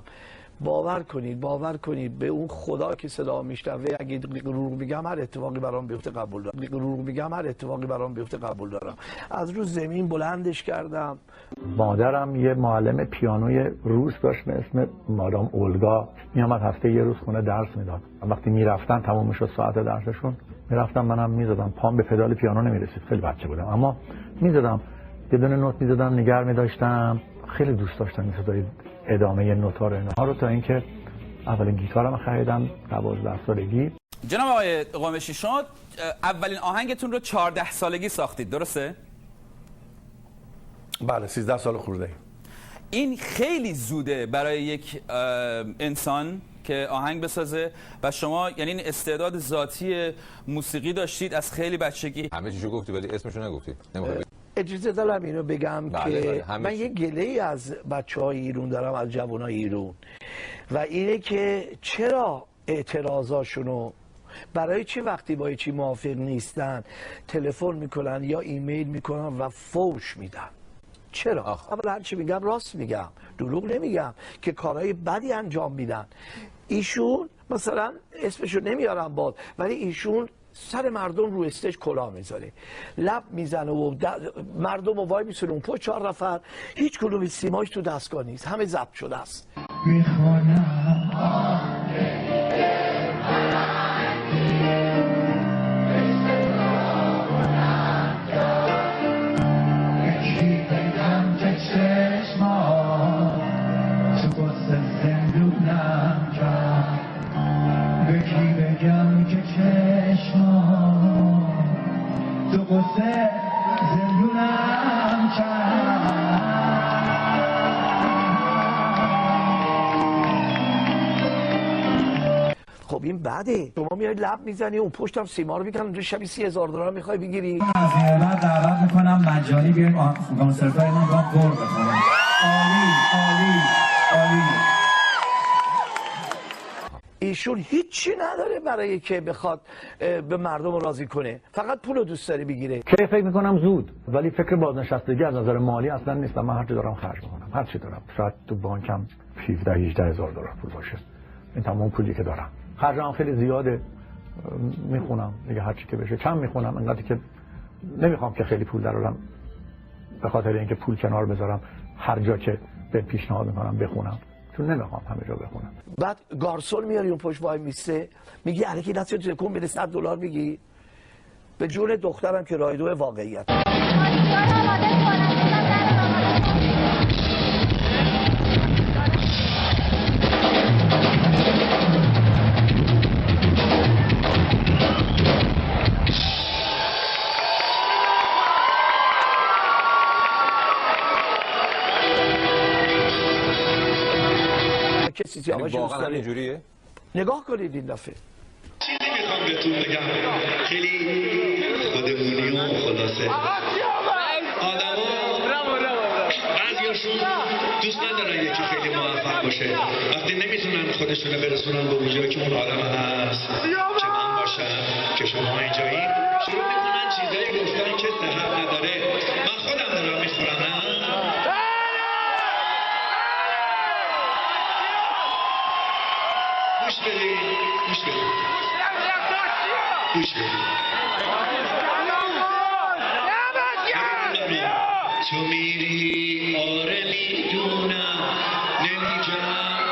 میکنم. باور کنید به اون خدا که صدا میشنوه اگه دروغ میگم هر اتفاقی برام بیفته قبول دارم. از رو زمین بلندش کردم. مادرم یه معلم پیانوی روس داشت به اسم مادام اولگا، میامد هفته یه روز خونه درس میداد. وقتی میرفتن تمام میشد ساعت درسشون، میرفتم منم میزدم، پام به پدال پیانو نمیرسید، خیلی بچه بودم، اما میزدم، یه دونه نوت میزدم، نگار میداشتم. خیلی دوست داشتم این صدای ادامه نوتا رو تا اینکه اولین گیتارم خریدم 12 سالگی. جناب آقای قامشی، شما اولین آهنگتون رو 14 سالگی ساختید، درسته؟ بله، 13 سال خورده. این خیلی زوده برای یک انسان که آهنگ بسازه و شما یعنی این استعداد ذاتی موسیقی داشتید از خیلی بچگی. همه چیزو گفتی ولی اسمشو نگفتی. اجازه دارم اینو بگم که بله. من یه گله‌ای از بچه‌های ایران دارم، از جوانای ایران، و اینه که چرا اعتراضاشونو برای چی وقتی با چی موافق نیستن تلفن میکنن یا ایمیل میکنن و فوش میدن؟ چرا؟ اولا هر چی میگم راست میگم، دروغ نمیگم که کارهای بدی انجام میدن. ایشون مثلا اسمشو نمیارم باد، ولی ایشون سر مردم رو استیج کلاه میذاره، لب میزنه و مردم رو وای میسونه اون پشت 4 نفر، هیچ کدوم سیماش تو دستگاه نیست، همه ضبط شده است. خب این بده، شما میای لب میزنی اون پشتم سیما رو میکنن، اونجا شبی $30,000 میخوای بگیری. از من دعوت میکنم مجانی بیایم کنسرت‌های من با گل بخونم. عالی. ایشون هیچی نداره برای که بخواد به مردم راضی کنه، فقط پول رو دوست داره بگیره. که فکر میکنم زود، ولی فکر بازنشستگی از نظر مالی اصلا نیست. من هر چی دارم خرج میکنم، هر چی دارم. شاید تو بانکم $17,000-18,000 پول باشه، این تمام پولی که دارم. خرجم خیلی زیاده، میخونم دیگه هر چی که بشه، کم میخونم، انقدر که نمیخوام که خیلی پول درارم به خاطر اینکه پول کنار بذارم هر جا که به پیشنهاد میکنم بخونم، چون نمیخوام همه جا بخونم. بعد گارسون میاری اون پشت وای میسته، میگی الکی دستت تکون بده $100 میگی. به جون دخترم که رایدو واقعیت. یعنی واقعا اینجوریه؟ نگاه کنید این دفعه. چیزی میخوام بهتون بگم، خیلی خودمونی و خلاصه آدما بعضیاشون دوست ندارن یکی خیلی موفق باشه، وقتی نمیتونن خودشونو برسونن به اونجایی که اون آدم هست، که من باشم، که شما اینجایی، شروع میکنن چیزایی گفتن که صحت نداره. من خودم دارم میخورم. گوش بدید. تو میری آره میدونم، نمیگم